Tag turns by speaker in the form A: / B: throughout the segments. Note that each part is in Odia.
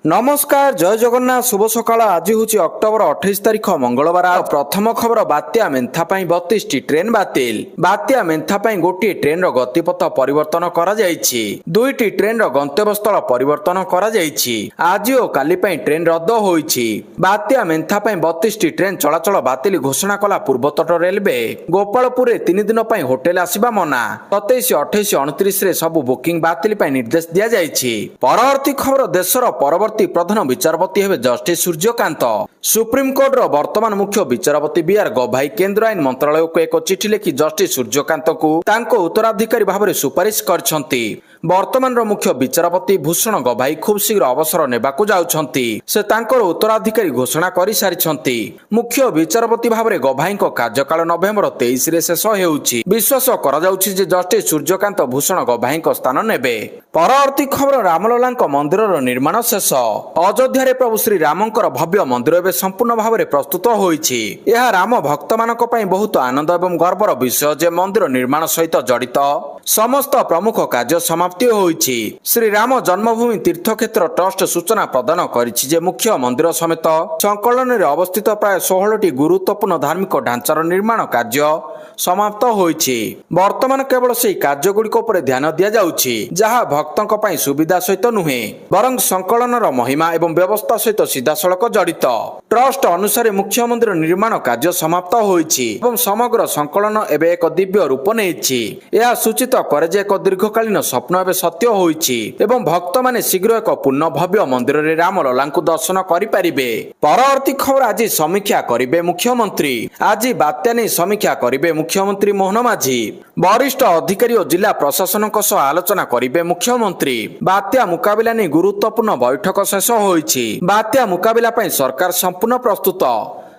A: नमस्कार जय जगन्नाथ शुभ सकाळ। आज हूँ अक्टोबर 28 तारिख मंगलवार। प्रथम खबर बात्या मेन्था 32 टी ट्रेन बातिल। बात्या मेन्था गोटे ट्रेन गतिपथ परिवर्तन करा जायछि। दुईटी ट्रेन गंतव्य स्थल परिवर्तन करा जायछि। आज और काली ट्रेन रद्द होईछि। बात्या मेन्था 32 टी ट्रेन चलाचल बातिल घोषणा कला पूर्वतट रेलवे। गोपालपुर 3 दिन होटेल आसिबा मना। 27, 28, 29 रे सब बुकिंग बातिल निर्देश दिया जायछि। परवर्ती खबर देशर परवर्ती प्रधान विचारपति हेबे जस्टिस सूर्यकांत। सुप्रीमकोर्टर वर्तमान मुख्य विचारपति बीआर गभाई केंद्र आईन मंत्रालय को एक चिठी लिखि जस्टिस सूर्यकांत को तांको उत्तराधिकारी भाव में सुपारिश करछंती। वर्तमान मुख्य विचारपति भूषण गभाई खूब शीघ्र अवसर नेबाकू जाउछंती। से तांकर उत्तराधिकारी घोषणा करि सारिछंती। मुख्य विचारपति भाव में गभाई कार्यकाल नवेम्बर 23 रे शेष हेउछि। विश्वास करा जाउछि जे जस्टिस सूर्यकांत भूषण गभाई स्थान नेबे। परवर्ती खबर रामलला मंदिर निर्माण शेष। अयोध्या प्रभु श्री रामंकर भव्य मंदिर एवं संपूर्ण भाव में प्रस्तुत होईछि। यह राम भक्त मानक पई बहुत आनंद एवं गर्वर विषय जे मंदिर निर्माण सहित जड़ित समस्त प्रमुख कार्य समाप्ति होईछि। श्री राम जन्मभूमि तीर्थक्षेत्र ट्रस्ट सूचना प्रदान करिछि जे मुख्य मंदिर समेत संकलन में अवस्थित प्राय 16टी गुरुत्वपूर्ण धार्मिक ढांचार निर्माण कार्य समाप्त होईछि। वर्तमान केवल से कार्यगुड़िक उपर ध्यान दिया जाउछि जहा भक्तों पई सुविधा सहित नुहे बरं संकलनर महिमा एवं व्यवस्था सहित सीधासलख जड़ित। ट्रस्ट अनुसार मुख्य मंदिर निर्माण कार्य समाप्त होईछि एवं समग्र संकलन एवं एक दिव्य रूप नेछि। यह सूचित करे जे एक दीर्घकालीन स्वप्न एवं सत्य होईछि एवं भक्त माने शीघ्र एक पूर्ण भव्य मंदिर रे रामलला दर्शन करि परिबे। परवर्ती खबर आज समीक्षा करिबे मुख्यमंत्री। आज बात्या नै समीक्षा करिबे मुख्यमंत्री मोहन माझी। वरिष्ठ अधिकारी और जिला प्रशासन आलोचना करिबे मुख्यमंत्री। बात्या मुकाबिला नै गुरुत्वपूर्ण बैठक शेष होईछि। बात्या मुकाबिला पई सरकार संपूर्ण प्रस्तुत।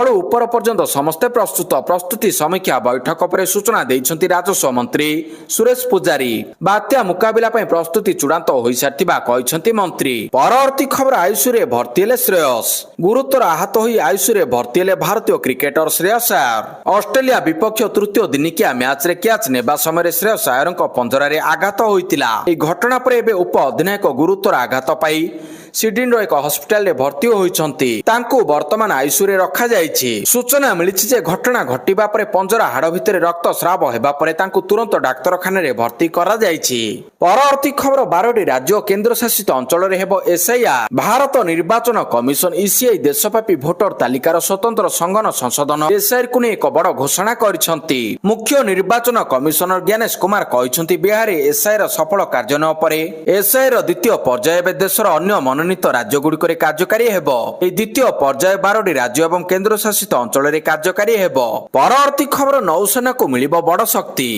A: ऊपर पर्यंत समस्ते प्रस्तुति समीक्षा बैठक पर सूचना देइछंती राजस्व मंत्री सुरेश पुजारी। बात्या मुकाबिला पई प्रस्तुति चूड़ांत होई सारथिबा कहिसंती मंत्री। परवर्ती खबर आयुष रे भर्ती हेले श्रेयस। गुरुतर आहत होई आयुष रे भर्ती हेले भारतीय क्रिकेटर श्रेयस अय्यर। ऑस्ट्रेलिया विपक्ष तृतीय दिनिकिया मैच रे कैच नेबा समय श्रेयस अय्यरଙ୍କ पंजरारे आघात होइतिला। ए घटना पर एबे उप अधिनायक गुरुतर आघात पाई सिडनी एक हॉस्पिटल रे भर्ती होइछंती। तांको वर्तमान आईसीयू रे रखा जायछि। सूचना मिलिछि जे घटना घटिबा परे पंजरा हाड़ भितरे रक्तस्राव हेबा परे तांको तुरंत डाक्तरखाना रे भर्ती करा जायछि। परवर्ती खबर 12टी राज्य और केंद्र शासित अंचल रे हेबो एसआईआर। भारत निर्वाचन कमिशन ईसीआई देशव्यापी भोटर तालिकार स्वतंत्र संगठन संशोधन एसआईआर को एक बड़ घोषणा करिसंती। मुख्य निर्वाचन कमिशनर ज्ञानेश कुमार कहिसंती बिहार एसआईआर सफल कार्यान्वयन परे एसआईआर द्वितीय पर्याय देशर अन्य मनोनीत राज्य गुड़िक कार्यकारी हेबो। द्वितीय पर्याय 12टी राज्य एवं केंद्र शासित अंचल रे कार्यकारी हेबो। परवर्ती खबर नौसेना को मिलिबो बड़ शक्ति।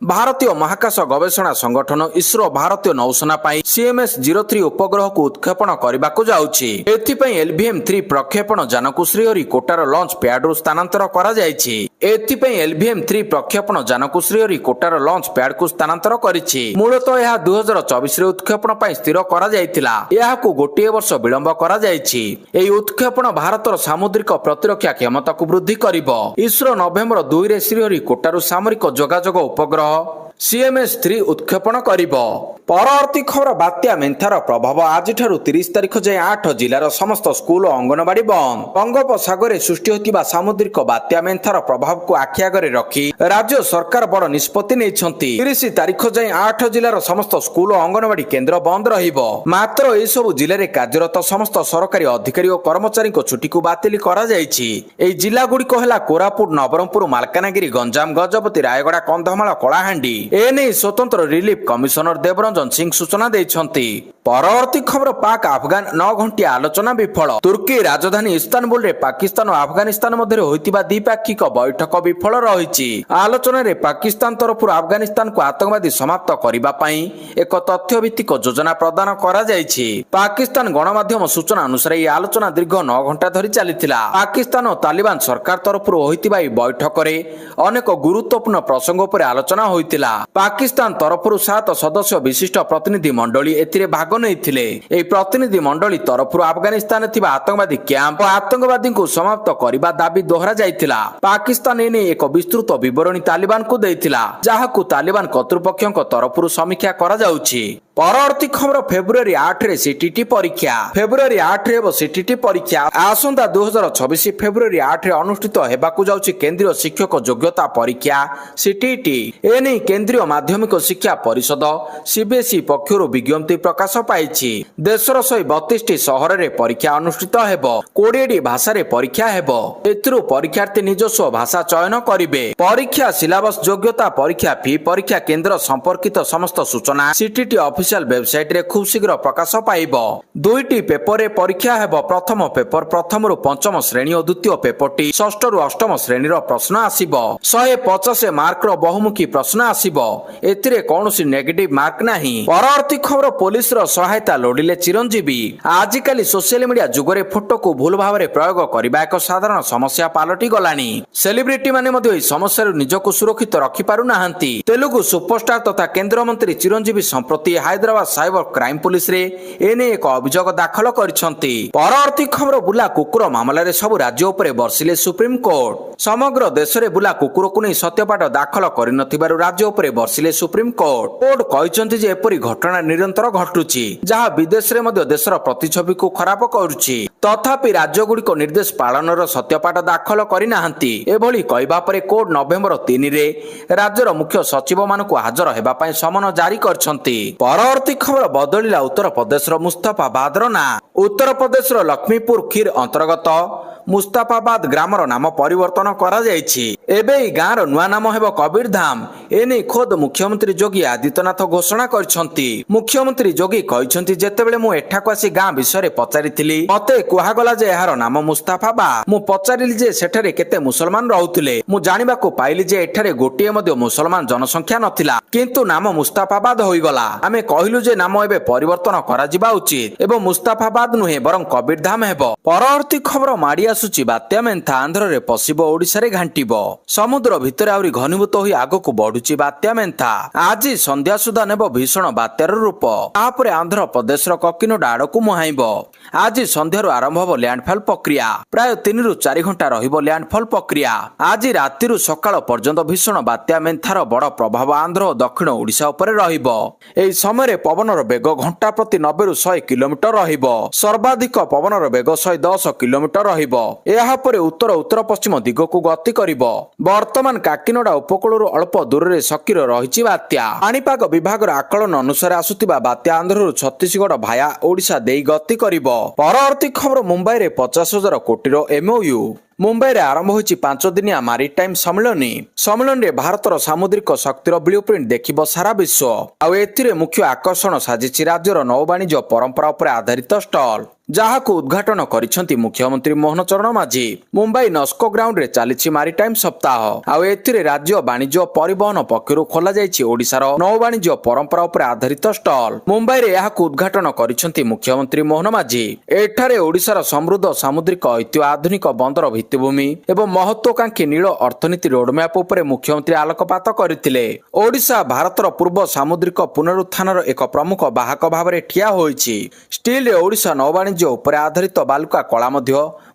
A: भारतीय महाकाश गवेषणा संगठन इसरो भारतीय नौसेना पाई CMS-03 उपग्रह को उत्क्षेपण करबाकू जाउछि। एथिपई LVM-3 प्रक्षेपण यान को श्रीहरिकोटार लॉन्च पैड रु स्थानांतर करा जायछि। एथिपई LVM-3 प्रक्षेपण यान को श्रीहरिकोटार लॉन्च पैड को स्थानांतर करिछि। मूलतः यह 2024 रे उत्क्षेपण पाई स्थिर करा जायतिला। यह को गोटिए वर्ष विलंब करा जायछि। एई उत्क्षेपण भारतर सामुद्रिक प्रतिरक्षा क्षमता को वृद्धि करिवो। इसरो नवेम्बर 2 रे श्रीहरिकोटार सामरिक जोगाजोग उपग्रह CMS-3 उत्क्षेपण करिवो। परवर्ती खबर बात्या मेन्थार प्रभाव आज 30 तारिख जाए 8 जिलार समस्त स्कूल और अंगनवाड़ी बंद। बंगोपसागर सृष्टि होतिबा सामुद्रिक बात्या मेन्थार प्रभाव को आखि आगरे रखी राज्य सरकार बड़ निष्पत्ति नेइछंती। 30 तारिख जाए 8 जिलार समस्त स्कूल और अंगनवाड़ी केंद्र बंद रहिबो। मात्र एई सब जिले रे कार्यरत समस्त सरकारी अधिकारी और कर्मचारी को छुट्टी को बातिल करा जायछि। एई जिला गुड़िक होला कोरापुट, नवरंगपुर, मालकानगिरी, गंजाम, गजपति, रायगड़ा, कंधमाल, कलाहांडी। एने स्वतंत्र रिलीफ कमिशनर देवरंजन सिंह सूचना देइछंती। परवर्ती खबर पाक अफगान 9 घंटिया आलोचना विफल। तुर्की राजधानी इस्तानबुल रे पाकिस्तान और अफगानिस्तान मध्य होइतिबा द्विपाक्षिक बैठक विफल रहिछि। आलोचना रे पाकिस्तान तरफ अफगानिस्तान को आतंकवादी समाप्त करिबा पई एक तथ्य भित्तिक योजना प्रदान करा जायछि। पाकिस्तान गणमाध्यम सूचना अनुसार ये आलोचना दीर्घ 9 घंटा धरि चलिथिला। पाकिस्तान और तालिबान सरकार तरफ होइतिबा ई बैठक रे अनेक गुरुत्वपूर्ण प्रसंग पर आलोचना होइतिला। पाकिस्तान तरफ 7 सदस्य विशिष्ट प्रतिनिधि मंडली एथिरे भाग नैथिले। एई प्रतिनिधि मंडली तरफ अफगानिस्तान थिबा आतंकवादी कैंप और आतंकवादी को समाप्त करिबा दाबी दोहरा जायतिला। पाकिस्तान एने एक विस्तृत विवरणी तालिबान को देइतिला, जाहाकू तालिबान कर्तृपक्षक तरफ समीक्षा करा जाउछि। ପରବର୍ତ୍ତୀ ଖବର ଫେବୃଆରୀ 8ରେ ସିଟିଟି ପରୀକ୍ଷା। ଫେବୃଆରୀ 8ରେ ହେବ ସିଟିଟି ପରୀକ୍ଷା। ଆସନ୍ତା 2026 ଫେବୃଆରୀ 8ରେ ଅନୁଷ୍ଠିତ ହେବାକୁ ଯାଉଛି କେନ୍ଦ୍ରୀୟ ଶିକ୍ଷକ ଯୋଗ୍ୟତା ପରୀକ୍ଷା ସିଟିଟି। ଏନେଇ କେନ୍ଦ୍ରୀୟ ମାଧ୍ୟମିକ ଶିକ୍ଷା ପରିଷଦ ସିବିଏସ୍ଇ ପକ୍ଷରୁ ବିଜ୍ଞପ୍ତି ପ୍ରକାଶ ପାଇଛି। ଦେଶର 132ଟି ସହରରେ ପରୀକ୍ଷା ଅନୁଷ୍ଠିତ ହେବ। 20ଟି ଭାଷାରେ ପରୀକ୍ଷା ହେବ। ଏଥିରୁ ପରୀକ୍ଷାର୍ଥୀ ନିଜସ୍ୱ ଭାଷା ଚୟନ କରିବେ। ପରୀକ୍ଷା ସିଲାବସ୍ ଯୋଗ୍ୟତା ପରୀକ୍ଷା ଫି ପରୀକ୍ଷା କେନ୍ଦ୍ର ସମ୍ପର୍କିତ ସମସ୍ତ ସୂଚନା ସିଟିଟି ଅଫିସିଆଲ ୱେବସାଇଟରେ ଖୁବ୍ ଶୀଘ୍ର ପ୍ରକାଶ ପାଇବ। 2ଟି ପେପରରେ ପରୀକ୍ଷା ହେବ। ପ୍ରଥମ ପେପର ପ୍ରଥମରୁ ପଞ୍ଚମ ଶ୍ରେଣୀ ଓ ଦ୍ୱିତୀୟ ପେପରଟି ଷଷ୍ଠରୁ ଅଷ୍ଟମ ଶ୍ରେଣୀର ପ୍ରଶ୍ନ ଆସିବ। 150 ମାର୍କର ବହୁମୁଖୀ ପ୍ରଶ୍ନ ଆସିବ। ଏଥିରେ କୌଣସି ନେଗେଟିଭ ମାର୍କ ନାହିଁ। ପରବର୍ତ୍ତୀ ଖବର ପୋଲିସର ସହାୟତା ଲୋଡ଼ିଲେ ଚିରଞ୍ଜୀବୀ। ଆଜିକାଲି ସୋସିଆଲ ମିଡିଆ ଯୁଗରେ ଫଟୋକୁ ଭୁଲ ଭାବରେ ପ୍ରୟୋଗ କରିବା ଏକ ସାଧାରଣ ସମସ୍ୟା ପାଲଟି ଗଲାଣି। ସେଲିବ୍ରିଟି ମାନେ ମଧ୍ୟ ଏହି ସମସ୍ୟାରୁ ନିଜକୁ ସୁରକ୍ଷିତ ରଖିପାରୁନାହାନ୍ତି। ତେଲୁଗୁ ସୁପରଷ୍ଟାର ତଥା କେନ୍ଦ୍ରମନ୍ତ୍ରୀ ଚିରଞ୍ଜୀବୀ ସମ୍ପ୍ରତି ହାଇଦ୍ରାବାଦ ସାଇବର କ୍ରାଇମ ପୁଲିସରେ ଏନେଇ ଏକ ଅଭିଯୋଗ ଦାଖଲ କରିଛନ୍ତି। ପରବର୍ତ୍ତୀ ଖବର ବୁଲା କୁକୁର ମାମଲାରେ ସବୁ ରାଜ୍ୟ ଉପରେ ବର୍ଷିଲେ ସୁପ୍ରିମକୋର୍ଟ। ସମଗ୍ର ଦେଶରେ ବୁଲା କୁକୁରକୁ ନେଇ ସତ୍ୟପାଠ ଦାଖଲ କରିନଥିବାରୁ ରାଜ୍ୟ ଉପରେ ବର୍ଷିଲେ ସୁପ୍ରିମକୋର୍ଟ। କୋର୍ଟ କହିଛନ୍ତି ଯେ ଏପରି ଘଟଣା ନିରନ୍ତର ଘଟୁଛି, ଯାହା ବିଦେଶରେ ମଧ୍ୟ ଦେଶର ପ୍ରତିଛବିକୁ ଖରାପ କରୁଛି। ତଥାପି ରାଜ୍ୟଗୁଡ଼ିକ ନିର୍ଦ୍ଦେଶ ପାଳନର ସତ୍ୟପାଠ ଦାଖଲ କରିନାହାନ୍ତି। ଏଭଳି କହିବା ପରେ କୋର୍ଟ ନଭେମ୍ବର 3ରେ ରାଜ୍ୟର ମୁଖ୍ୟ ସଚିବମାନଙ୍କୁ ହାଜର ହେବା ପାଇଁ ସମନ ଜାରି କରିଛନ୍ତି। ପରବର୍ତ୍ତୀ ଖବର ବଦଳିଲା ଉତ୍ତରପ୍ରଦେଶର ମୁସ୍ତାଫାବାଦର ନାଁ। ଉତ୍ତରପ୍ରଦେଶର ଲକ୍ଷ୍ମୀପୁର ଖିର ଅନ୍ତର୍ଗତ ମୁସ୍ତାଫାବାଦ ଗ୍ରାମର ନାମ ପରିବର୍ତ୍ତନ କରାଯାଇଛି। ଏବେ ଏହି ଗାଁର ନୂଆ ନାମ ହେବ କବୀରଧାମ। ଏନେଇ ଖୋଦ ମୁଖ୍ୟମନ୍ତ୍ରୀ ଯୋଗୀ ଆଦିତ୍ୟନାଥ ଘୋଷଣା କରିଛନ୍ତି। ମୁଖ୍ୟମନ୍ତ୍ରୀ ଯୋଗୀ କହିଛନ୍ତି, ଯେତେବେଳେ ମୁଁ ଏଠାକୁ ଆସି ଗାଁ ବିଷୟରେ ପଚାରିଥିଲି, ମତେ କୁହାଗଲା ଯେ ଏହାର ନାମ ମୁସ୍ତାଫାବାଦ। ମୁଁ ପଚାରିଲି ଯେ ସେଠାରେ କେତେ ମୁସଲମାନ ରହୁଥିଲେ। ମୁଁ ଜାଣିବାକୁ ପାଇଲି ଯେ ଏଠାରେ ଗୋଟିଏ ମଧ୍ୟ ମୁସଲମାନ ଜନସଂଖ୍ୟା ନଥିଲା, କିନ୍ତୁ ନାମ ମୁସ୍ତାଫାବାଦ ହୋଇଗଲା। ଆମେ କହିଲୁ ଯେ ନାମ ଏବେ ପରିବର୍ତ୍ତନ କରାଯିବା ଉଚିତ ଏବଂ ମୁସ୍ତାଫାବାଦ ନୁହେଁ ବରଂ କବୀରଧାମ ହେବ। ପରବର୍ତ୍ତୀ ଖବର ମାଡି ଆସୁଛି ବାତ୍ୟା ମେନ୍ଥା ଆନ୍ଧ୍ରରେ ପଶିବ, ଓଡ଼ିଶାରେ ଘାଣ୍ଟିବ। ସମୁଦ୍ର ଭିତରେ ଆହୁରି ଘନୀଭୂତ ହୋଇ ଆଗକୁ ବଢୁଛି ବାତ୍ୟା ମେନ୍ଥା। ଆଜି ସନ୍ଧ୍ୟା ସୁଦ୍ଧା ନେବ ଭୀଷଣ ବାତ୍ୟାର ରୂପ। ତାପରେ ଆନ୍ଧ୍ରପ୍ରଦେଶର କକିନଡା ଆଡକୁ ମୁହାଁଇବ। ଆଜି ସନ୍ଧ୍ୟାରୁ ଆରମ୍ଭ ହେବ ଲ୍ୟାଣ୍ଡଫଲ ପ୍ରକ୍ରିୟା। ପ୍ରାୟ 3ରୁ 4 ଘଣ୍ଟା ରହିବ ଲ୍ୟାଣ୍ଡଫଲ ପ୍ରକ୍ରିୟା। ଆଜି ରାତିରୁ ସକାଳ ପର୍ଯ୍ୟନ୍ତ ଭୀଷଣ ବାତ୍ୟା ମେନ୍ଥାର ବଡ଼ ପ୍ରଭାବ ଆନ୍ଧ୍ର ଓ ଦକ୍ଷିଣ ଓଡ଼ିଶା ଉପରେ ରହିବ। ଏହି ସମୟରେ ପବନର ବେଗ ଘଣ୍ଟା ପ୍ରତି 90ରୁ 100 କିଲୋମିଟର ରହିବ। ସର୍ବାଧିକ ପବନର ବେଗ 110 କିଲୋମିଟର ରହିବ। ଏହାପରେ ଉତ୍ତର ଉତ୍ତର ପଶ୍ଚିମ ଦିଗକୁ ଗତି କରିବ। ବର୍ତ୍ତମାନ କାକିନଡା ଉପକୂଳରୁ ଅଳ୍ପ ଦୂରରେ ସକ୍ରିୟ ରହିଛି ବାତ୍ୟା। ପାଣିପାଗ ବିଭାଗର ଆକଳନ ଅନୁସାରେ ଆସୁଥିବା ବାତ୍ୟା ଆନ୍ଧ୍ରରୁ ଛତିଶଗଡ଼ ଭାୟା ଓଡ଼ିଶା ଦେଇ ଗତି କରିବ। ପରବର୍ତ୍ତୀ ଖବର ମୁମ୍ବାଇରେ 50,000 କୋଟିର MOU। ମୁମ୍ବାଇରେ ଆରମ୍ଭ ହୋଇଛି 5 ଦିନିଆ ମାରିଟାଇମ୍ ସମ୍ମିଳନୀ। ସମ୍ମିଳନୀରେ ଭାରତର ସାମୁଦ୍ରିକ ଶକ୍ତିର ବ୍ଲୁପ୍ରିଣ୍ଟ ଦେଖିବ ସାରା ବିଶ୍ୱ। ଆଉ ଏଥିରେ ମୁଖ୍ୟ ଆକର୍ଷଣ ସାଜିଛି ରାଜ୍ୟର ନୌବାଣିଜ୍ୟ ପରମ୍ପରା ଉପରେ ଆଧାରିତ ଷ୍ଟଲ, ଯାହାକୁ ଉଦ୍ଘାଟନ କରିଛନ୍ତି ମୁଖ୍ୟମନ୍ତ୍ରୀ ମୋହନ ଚରଣ ମାଝୀ। ମୁମ୍ବାଇ ନସ୍କୋ ଗ୍ରାଉଣ୍ଡରେ ଚାଲିଛି ମାରିଟାଇମ୍ ସପ୍ତାହ। ଆଉ ଏଥିରେ ରାଜ୍ୟ ବାଣିଜ୍ୟ ପରିବହନ ପକ୍ଷରୁ ଖୋଲାଯାଇଛି ଓଡ଼ିଶାର ନୌବାଣିଜ୍ୟ ପରମ୍ପରା ଉପରେ ଆଧାରିତ ଷ୍ଟଲ। ମୁମ୍ବାଇରେ ଏହାକୁ ଉଦ୍ଘାଟନ କରିଛନ୍ତି ମୁଖ୍ୟମନ୍ତ୍ରୀ ମୋହନ ମାଝୀ। ଏଠାରେ ଓଡ଼ିଶାର ସମୃଦ୍ଧ ସାମୁଦ୍ରିକ ଐତିହ୍ୟ, ଆଧୁନିକ ବନ୍ଦର ଭିତ୍ତିଭୂମି ଏବଂ ମହତ୍ୱାକାଂକ୍ଷୀ ନୀଳ ଅର୍ଥନୀତି ରୋଡମ୍ୟାପ ଉପରେ ମୁଖ୍ୟମନ୍ତ୍ରୀ ଆଲୋକପାତ କରିଥିଲେ। ଓଡ଼ିଶା ଭାରତର ପୂର୍ବ ସାମୁଦ୍ରିକ ପୁନରୁତ୍ଥାନର ଏକ ପ୍ରମୁଖ ବାହକ ଭାବରେ ଠିଆ ହୋଇଛି। ଷ୍ଟିଲରେ ଓଡ଼ିଶା ନୌବାଣିଜ୍ୟ ଉପରେ ଆଧାରିତ ବାଲୁକା କଳା ମଧ୍ୟ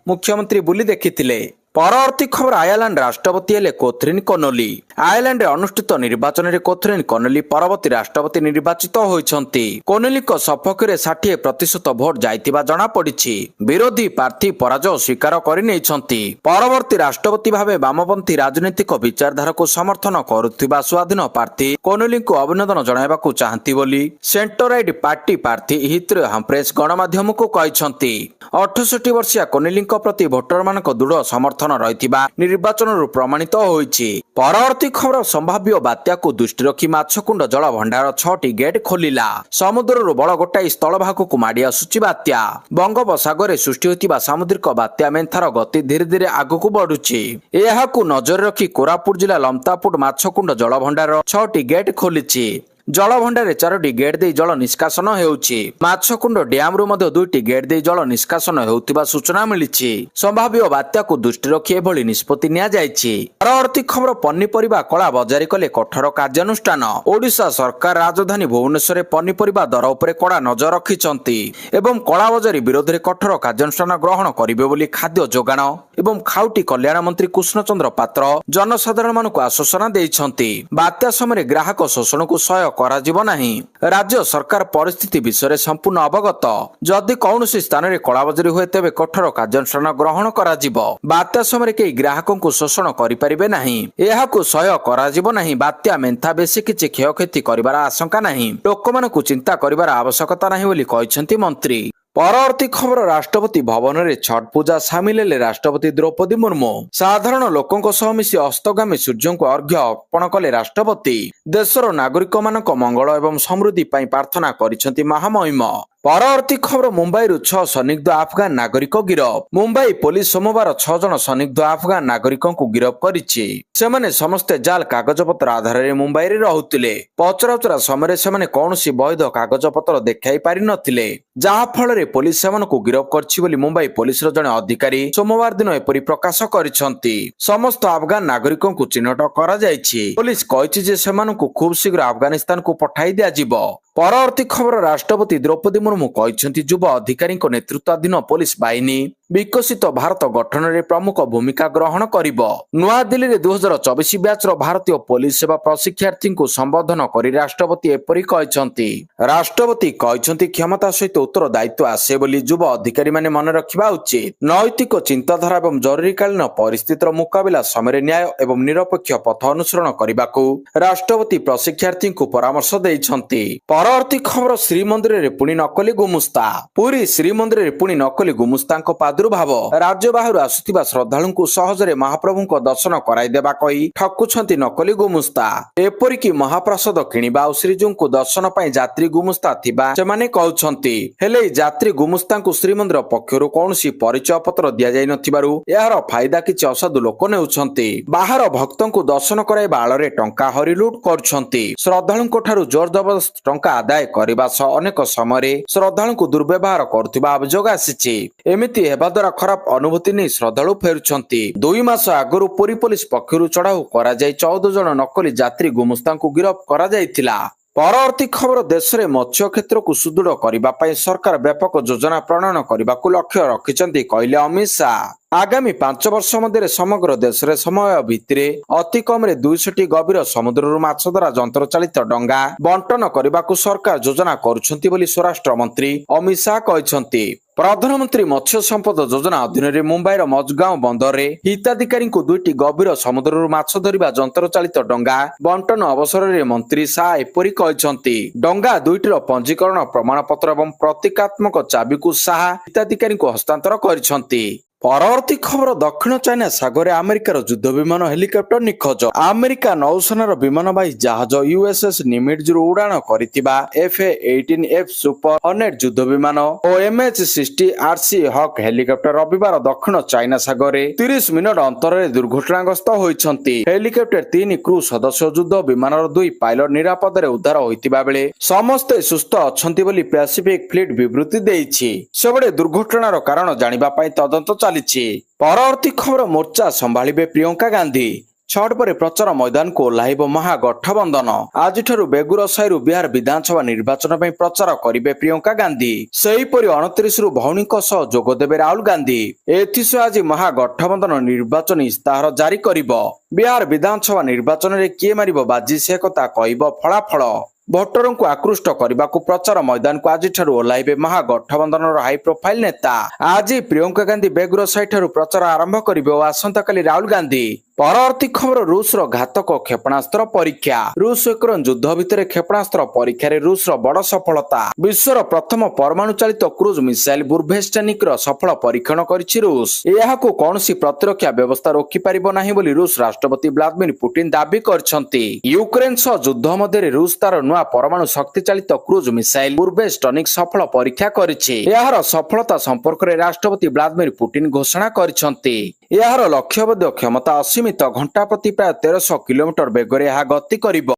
A: ମୁଖ୍ୟମନ୍ତ୍ରୀ ବୁଲି ଦେଖିଥିଲେ। ପରବର୍ତ୍ତୀ ଖବର ଆୟାରଲାଣ୍ଡ ରାଷ୍ଟ୍ରପତି ହେଲେ କୋଥରିନ୍ କନୋଲି। ଆୟାରଲାଣ୍ଡରେ ଅନୁଷ୍ଠିତ ନିର୍ବାଚନରେ କୋଥରିନ୍ କନୋଲି ପରବର୍ତ୍ତୀ ରାଷ୍ଟ୍ରପତି ନିର୍ବାଚିତ ହୋଇଛନ୍ତି। କନୋଲିଙ୍କ ସପକ୍ଷରେ 60% ଭୋଟ ଯାଇଥିବା ଜଣାପଡ଼ିଛି। ବିରୋଧୀ ପ୍ରାର୍ଥୀ ପରାଜୟ ସ୍ୱୀକାର କରିନେଇଛନ୍ତି। ପରବର୍ତ୍ତୀ ରାଷ୍ଟ୍ରପତି ଭାବେ ବାମପନ୍ଥୀ ରାଜନୈତିକ ବିଚାରଧାରାକୁ ସମର୍ଥନ କରୁଥିବା ସ୍ୱାଧୀନ ପ୍ରାର୍ଥୀ କନୋଲିଙ୍କୁ ଅଭିନନ୍ଦନ ଜଣାଇବାକୁ ଚାହାନ୍ତି ବୋଲି ସେଣ୍ଟରାଇଡ୍ ପାର୍ଟି ପ୍ରାର୍ଥୀ ହିଥ୍ରୋ ହାମ୍ଫ୍ରେସ୍ ଗଣମାଧ୍ୟମକୁ କହିଛନ୍ତି। 68 ବର୍ଷିଆ କନୋଲିଙ୍କ ପ୍ରତି ଭୋଟରମାନଙ୍କ ଦୃଢ଼ ସମର୍ଥନ ରହିଥିବା ନିର୍ବାଚନରୁ ପ୍ରମାଣିତ ହୋଇଛି। ପରବର୍ତ୍ତୀ ଖବର ସମ୍ଭାବ୍ୟ ବାତ୍ୟାକୁ ଦୃଷ୍ଟି ରଖି ମାଛକୁଣ୍ଡ ଜଳ ଭଣ୍ଡାର 6ଟି ଗେଟ୍ ଖୋଲିଲା। ସମୁଦ୍ରରୁ ବଳ ଗୋଟାଇ ସ୍ଥଳଭାଗକୁ ମାଡ଼ି ଆସୁଛି ବାତ୍ୟା। ବଙ୍ଗୋପସାଗରରେ ସୃଷ୍ଟି ହୋଇଥିବା ସାମୁଦ୍ରିକ ବାତ୍ୟା ମେନ୍ଥାର ଗତି ଧୀରେ ଧୀରେ ଆଗକୁ ବଢୁଛି। ଏହାକୁ ନଜରରେ ରଖି କୋରାପୁଟ ଜିଲ୍ଲା ଲମତାପୁଟ ମାଛକୁଣ୍ଡ ଜଳ ଭଣ୍ଡାର 6ଟି ଗେଟ୍ ଖୋଲିଛି। ଜଳଭଣ୍ଡାରରେ 4ଟି ଗେଟ୍ ଦେଇ ଜଳ ନିଷ୍କାସନ ହେଉଛି। ମାଛକୁଣ୍ଡ ଡ୍ୟାମରୁ ମଧ୍ୟ 2ଟି ଗେଟ୍ ଦେଇ ଜଳ ନିଷ୍କାସନ ହେଉଥିବା ସୂଚନା ମିଳିଛି। ସମ୍ଭାବ୍ୟ ବାତ୍ୟାକୁ ଦୃଷ୍ଟି ରଖି ଏଭଳି ନିଷ୍ପତ୍ତି ନିଆଯାଇଛି। ପରବର୍ତ୍ତୀ ଖବର ପନିପରିବା କଳା ବଜାରୀ କଲେ କଠୋର କାର୍ଯ୍ୟାନୁଷ୍ଠାନ। ଓଡ଼ିଶା ସରକାର ରାଜଧାନୀ ଭୁବନେଶ୍ୱରରେ ପନିପରିବା ଦର ଉପରେ କଡ଼ା ନଜର ରଖିଛନ୍ତି ଏବଂ କଳା ବଜାରୀ ବିରୋଧରେ କଠୋର କାର୍ଯ୍ୟାନୁଷ୍ଠାନ ଗ୍ରହଣ କରିବେ ବୋଲି ଖାଦ୍ୟ ଯୋଗାଣ ଏବଂ ଖାଉଟି କଲ୍ୟାଣ ମନ୍ତ୍ରୀ କୃଷ୍ଣଚନ୍ଦ୍ର ପାତ୍ର ଜନସାଧାରଣମାନଙ୍କୁ ଆଶ୍ୱାସନା ଦେଇଛନ୍ତି। ବାତ୍ୟା ସମୟରେ ଗ୍ରାହକ ଶୋଷଣକୁ ସହାୟକ କରାଯିବ ନାହିଁ। ରାଜ୍ୟ ସରକାର ପରିସ୍ଥିତି ବିଷୟରେ ସମ୍ପୂର୍ଣ୍ଣ ଅବଗତ। ଯଦି କୌଣସି ସ୍ଥାନରେ କଳାବଜାରୀ ହୁଏ ତେବେ କଠୋର କାର୍ଯ୍ୟାନୁଷ୍ଠାନ ଗ୍ରହଣ କରାଯିବ। ବାତ୍ୟା ସମୟରେ କେହି ଗ୍ରାହକଙ୍କୁ ଶୋଷଣ କରିପାରିବେ ନାହିଁ। ଏହାକୁ ସହ୍ୟ କରାଯିବ ନାହିଁ। ବାତ୍ୟା ମେନ୍ଥା ବେଶୀ କିଛି କ୍ଷୟକ୍ଷତି କରିବାର ଆଶଙ୍କା ନାହିଁ। ଲୋକମାନଙ୍କୁ ଚିନ୍ତା କରିବାର ଆବଶ୍ୟକତା ନାହିଁ ବୋଲି କହିଛନ୍ତି ମନ୍ତ୍ରୀ। ପରବର୍ତ୍ତୀ ଖବର, ରାଷ୍ଟ୍ରପତି ଭବନରେ ଛଟ୍ ପୂଜା ସାମିଲ ହେଲେ ରାଷ୍ଟ୍ରପତି ଦ୍ରୌପଦୀ ମୁର୍ମୁ। ସାଧାରଣ ଲୋକଙ୍କ ସହ ମିଶି ଅସ୍ତଗାମୀ ସୂର୍ଯ୍ୟଙ୍କୁ ଅର୍ଘ୍ୟ ଅର୍ପଣ କଲେ ରାଷ୍ଟ୍ରପତି। ଦେଶର ନାଗରିକମାନଙ୍କ ମଙ୍ଗଳ ଏବଂ ସମୃଦ୍ଧି ପାଇଁ ପ୍ରାର୍ଥନା କରିଛନ୍ତି ମହାମହିମ। ପରବର୍ତ୍ତୀ ଖବର, ମୁମ୍ବାଇରୁ 6 ସନ୍ଦିଗ୍ଧ ଆଫଗାନ ନାଗରିକ ଗିରଫ। ମୁମ୍ବାଇ ପୋଲିସ ସୋମବାର 6 ଜଣ ସନ୍ଦିଗ୍ଧ ଆଫଗାନ ନାଗରିକଙ୍କୁ ଗିରଫ କରିଛି। ସେମାନେ ସମସ୍ତେ ଜାଲ କାଗଜପତ୍ର ଆଧାରରେ ମୁମ୍ବାଇରେ ରହୁଥିଲେ। ପଚରାଉଚରା ସମୟରେ ସେମାନେ କୌଣସି ବୈଧ କାଗଜପତ୍ର ଦେଖାଇ ପାରିନଥିଲେ, ଯାହା ଫଳରେ ପୋଲିସ ସେମାନଙ୍କୁ ଗିରଫ କରିଛି ବୋଲି ମୁମ୍ବାଇ ପୋଲିସର ଜଣେ ଅଧିକାରୀ ସୋମବାର ଦିନ ଏପରି ପ୍ରକାଶ କରିଛନ୍ତି। ସମସ୍ତ ଆଫଗାନ ନାଗରିକଙ୍କୁ ଚିହ୍ନଟ କରାଯାଇଛି। ପୋଲିସ କହିଛି ଯେ ସେମାନଙ୍କୁ ଖୁବ୍ ଶୀଘ୍ର ଆଫଗାନିସ୍ତାନକୁ ପଠାଇ ଦିଆଯିବ। ପରବର୍ତ୍ତୀ ଖବର, ରାଷ୍ଟ୍ରପତି ଦ୍ରୌପଦୀ ମୁର୍ମୁ କହିଛନ୍ତି ଯୁବ ଅଧିକାରୀଙ୍କ ନେତୃତ୍ୱାଧୀନ ପୋଲିସ ବାହିନୀ ବିକଶିତ ଭାରତ ଗଠନରେ ପ୍ରମୁଖ ଭୂମିକା ଗ୍ରହଣ କରିବ। ନୂଆଦିଲ୍ଲୀରେ 2024 ବ୍ୟାଚର ଭାରତୀୟ ପୋଲିସ ସେବା ପ୍ରଶିକ୍ଷାର୍ଥୀଙ୍କୁ ସମ୍ବୋଧନ କରି ରାଷ୍ଟ୍ରପତି ଏପରି କହିଛନ୍ତି। ରାଷ୍ଟ୍ରପତି କହିଛନ୍ତି କ୍ଷମତା ସହିତ ଉତ୍ତରଦାୟିତ୍ୱ ଆସେ ବୋଲି ଯୁବ ଅଧିକାରୀମାନେ ମନେ ରଖିବା ଉଚିତ। ନୈତିକ ଚିନ୍ତାଧାରା ଏବଂ ଜରୁରୀକାଳୀନ ପରିସ୍ଥିତିର ମୁକାବିଲା ସମୟରେ ନ୍ୟାୟ ଏବଂ ନିରପେକ୍ଷ ପଥ ଅନୁସରଣ କରିବାକୁ ରାଷ୍ଟ୍ରପତି ପ୍ରଶିକ୍ଷାର୍ଥୀଙ୍କୁ ପରାମର୍ଶ ଦେଇଛନ୍ତି। ପରବର୍ତ୍ତୀ ଖବର, ଶ୍ରୀମନ୍ଦିରରେ ପୁଣି ନକଲି ଗୁମୁସ୍ତା। ପୁରୀ ଶ୍ରୀମନ୍ଦିରରେ ପୁଣି ନକଲି ଗୁମୁସ୍ତାଙ୍କ ପ୍ରାଦୁର୍ଭାବ। ରାଜ୍ୟ ବାହାରୁ ଆସୁଥିବା ଶ୍ରଦ୍ଧାଳୁଙ୍କୁ ସହଜରେ ମହାପ୍ରଭୁଙ୍କ ଦର୍ଶନ କରାଇଦେବା କହି ଠକୁଛନ୍ତି ନକଲି ଗୁମୁସ୍ତା। ଏପରିକି ମହାପ୍ରସାଦ କିଣିବା ଆଉ ଶ୍ରୀଜୀଉଙ୍କୁ ଦର୍ଶନ ପାଇଁ ଯାତ୍ରୀ ଗୁମୁସ୍ତା ଥିବା ସେମାନେ କହୁଛନ୍ତି। ହେଲେ ଏହି ଯାତ୍ରୀ ଗୁମୁସ୍ତାଙ୍କୁ ଶ୍ରୀମନ୍ଦିର ପକ୍ଷରୁ କୌଣସି ପରିଚୟ ପତ୍ର ଦିଆଯାଇ ନଥିବାରୁ ଏହାର ଫାଇଦା କିଛି ଅସାଧୁ ଲୋକ ନେଉଛନ୍ତି। ବାହାର ଭକ୍ତଙ୍କୁ ଦର୍ଶନ କରାଇବା ଆଳରେ ଟଙ୍କା ହରି ଲୁଟ କରୁଛନ୍ତି। ଶ୍ରଦ୍ଧାଳୁଙ୍କ ଠାରୁ ଜୋର ଜବରଦସ୍ତ ଟଙ୍କା ଆଦାୟ କରିବା ସହ ଅନେକ ସମୟରେ ଶ୍ରଦ୍ଧାଳୁଙ୍କୁ ଦୁର୍ବ୍ୟବହାର କରୁଥିବା ଅଭିଯୋଗ ଆସିଛି। ଏମିତି ହେବା ଦ୍ୱାରା ଖରାପ ଅନୁଭୂତି ନେଇ ଶ୍ରଦ୍ଧାଳୁ ଫେରୁଛନ୍ତି। 2 ମାସ ଆଗରୁ ପୁରୀ ପୋଲିସ ପକ୍ଷରୁ ଚଢାଉ କରାଯାଇ 14 ଜଣ ନକଲି ଯାତ୍ରୀ ଗୁମୁସ୍ତାଙ୍କୁ ଗିରଫ କରାଯାଇଥିଲା। ପରବର୍ତ୍ତୀ ଖବର, ଦେଶରେ ମତ୍ସ୍ୟ କ୍ଷେତ୍ରକୁ ସୁଦୃଢ କରିବା ପାଇଁ ସରକାର ବ୍ୟାପକ ଯୋଜନା ପ୍ରଣୟନ କରିବାକୁ ଲକ୍ଷ୍ୟ ରଖିଛନ୍ତି କହିଲେ ଅମିତ ଶାହ। ଆଗାମୀ 5 ବର୍ଷ ମଧ୍ୟରେ ସମଗ୍ର ଦେଶରେ ସମୟ ଭିତ୍ତିରେ ଅତି କମରେ 200ଟି ଗଭୀର ସମୁଦ୍ରରୁ ମାଛ ଧରା ଯନ୍ତ୍ରଚାଳିତ ଡଙ୍ଗା ବଣ୍ଟନ କରିବାକୁ ସରକାର ଯୋଜନା କରୁଛନ୍ତି ବୋଲି ସ୍ୱରାଷ୍ଟ୍ର ମନ୍ତ୍ରୀ ଅମିତ ଶାହ କହିଛନ୍ତି। ପ୍ରଧାନମନ୍ତ୍ରୀ ମତ୍ସ୍ୟ ସମ୍ପଦ ଯୋଜନା ଅଧୀନରେ ମୁମ୍ବାଇର ମଜଗାଓଁ ବନ୍ଦରରେ ହିତାଧିକାରୀଙ୍କୁ 2ଟି ଗଭୀର ସମୁଦ୍ରରୁ ମାଛ ଧରିବା ଯନ୍ତ୍ରଚାଳିତ ଡଙ୍ଗା ବଣ୍ଟନ ଅବସରରେ ମନ୍ତ୍ରୀ ଶାହ ଏପରି କହିଛନ୍ତି। ଡଙ୍ଗା 2ଟିର ପଞ୍ଜୀକରଣ ପ୍ରମାଣପତ୍ର ଏବଂ ପ୍ରତୀକାତ୍ମକ ଚାବିକୁ ଶାହ ହିତାଧିକାରୀଙ୍କୁ ହସ୍ତାନ୍ତର କରିଛନ୍ତି। ପରବର୍ତ୍ତୀ ଖବର, ଦକ୍ଷିଣ ଚାଇନା ସାଗରରେ ଆମେରିକାର ଯୁଦ୍ଧ ବିମାନ ହେଲିକପ୍ଟର ନିଖୋଜ। ଆମେରିକା ନୌସେନାର ବିମାନବାହୀ ଜାହାଜ USS ନିମିଟ୍ଜରୁ ଉଡାଣ କରିଥିବା FA-18F ସୁପର ହର୍ନେଟ ଯୁଦ୍ଧ ବିମାନ ଓ MH-60 RC ହକ୍ ହେଲିକପ୍ଟର ରବିବାର ଦକ୍ଷିଣ ଚାଇନା ସାଗରରେ 30 ମିନିଟ ଅନ୍ତରରେ ଦୁର୍ଘଟଣାଗ୍ରସ୍ତ ହୋଇଛନ୍ତି। ହେଲିକପ୍ଟର 3 କ୍ରୁ ସଦସ୍ୟ ଯୁଦ୍ଧ ବିମାନର 2 ପାଇଲଟ ନିରାପଦରେ ଉଦ୍ଧାର ହୋଇଥିବା ବେଳେ ସମସ୍ତେ ସୁସ୍ଥ ଅଛନ୍ତି ବୋଲି ପ୍ୟାସିଫିକ ଫ୍ଲିଟ୍ ବିବୃତ୍ତି ଦେଇଛି। ସେପଟେ ଦୁର୍ଘଟଣାର କାରଣ ଜାଣିବା ପାଇଁ ତଦନ୍ତ ଚାଲିଛି। ପରବର୍ତ୍ତୀ ଖବର, ମୋର୍ଚ୍ଚା ସମ୍ଭାଳିବେ ପ୍ରିୟଙ୍କା ଗାନ୍ଧୀ। ଛଟ୍ ପରେ ପ୍ରଚାର ମଇଦାନକୁ ଓହ୍ଲାଇବ ମହାଗଠବନ୍ଧନ। ଆଜିଠାରୁ ବେଗୁରସାଇରୁ ବିହାର ବିଧାନସଭା ନିର୍ବାଚନ ପାଇଁ ପ୍ରଚାର କରିବେ ପ୍ରିୟଙ୍କା ଗାନ୍ଧୀ। ସେହିପରି 29ରୁ ଭଉଣୀଙ୍କ ସହ ଯୋଗଦେବେ ରାହୁଲ ଗାନ୍ଧୀ। ଏଥିସହ ଆଜି ମହାଗଠବନ୍ଧନ ନିର୍ବାଚନୀ ଇସ୍ତାହାର ଜାରି କରିବ। ବିହାର ବିଧାନସଭା ନିର୍ବାଚନରେ କିଏ ମାରିବ ବାଜି ସେ କଥା କହିବ ଫଳାଫଳ। ଭୋଟରଙ୍କୁ ଆକୃଷ୍ଟ କରିବାକୁ ପ୍ରଚାର ମଇଦାନକୁ ଆଜିଠାରୁ ଓହ୍ଲାଇବେ ମହାଗଠବନ୍ଧନର ହାଇ ପ୍ରୋଫାଇଲ ନେତା। ଆଜି ପ୍ରିୟଙ୍କା ଗାନ୍ଧୀ ବେଗୁରସାଇ ଠାରୁ ପ୍ରଚାର ଆରମ୍ଭ କରିବେ ଓ ଆସନ୍ତାକାଲି ରାହୁଲ ଗାନ୍ଧୀ। ପରବର୍ତ୍ତୀ ଖବର, ରୁଷର ଘାତକ କ୍ଷେପଣାସ୍ତ୍ର ପରୀକ୍ଷା। ରୁଷ ୟୁକ୍ରେନ ଯୁଦ୍ଧ ଭିତରେ କ୍ଷେପଣାସ୍ତ୍ର ପରୀକ୍ଷାରେ ରୁଷର ବଡ ସଫଳତା। ବିଶ୍ୱର ପ୍ରଥମ ପରମାଣୁ ଚାଳିତ କ୍ରୁଜ ମିସାଇଲ ବୁର୍ଭେଷ୍ଟନିକର ସଫଳ ପରୀକ୍ଷଣ କରିଛି ରୁଷ। ଏହାକୁ କୌଣସି ପ୍ରତିରକ୍ଷା ବ୍ୟବସ୍ଥା ରୋକିପାରିବ ନାହିଁ ବୋଲି ରୁଷ ରାଷ୍ଟ୍ରପତି ଭ୍ଲାଦିମିର ପୁଟିନ ଦାବି କରିଛନ୍ତି। ୟୁକ୍ରେନ ସହ ଯୁଦ୍ଧ ମଧ୍ୟରେ ରୁଷ ତାର ନୂଆ ପରମାଣୁ ଶକ୍ତି ଚାଳିତ କ୍ରୁଜ ମିସାଇଲ ବୁର୍ଭେଷ୍ଟନିକ ସଫଳ ପରୀକ୍ଷା କରିଛି। ଏହାର ସଫଳତା ସମ୍ପର୍କରେ ରାଷ୍ଟ୍ରପତି ଭ୍ଲାଦିମିର ପୁଟିନ ଘୋଷଣା କରିଛନ୍ତି। ଏହାର ଲକ୍ଷ୍ୟବୋଧ କ୍ଷମତା ଅସୀମିତ, ଘଣ୍ଟା ପ୍ରତି ପ୍ରାୟ 1300 କିଲୋମିଟର ବେଗରେ ଏହା ଗତି କରିବ।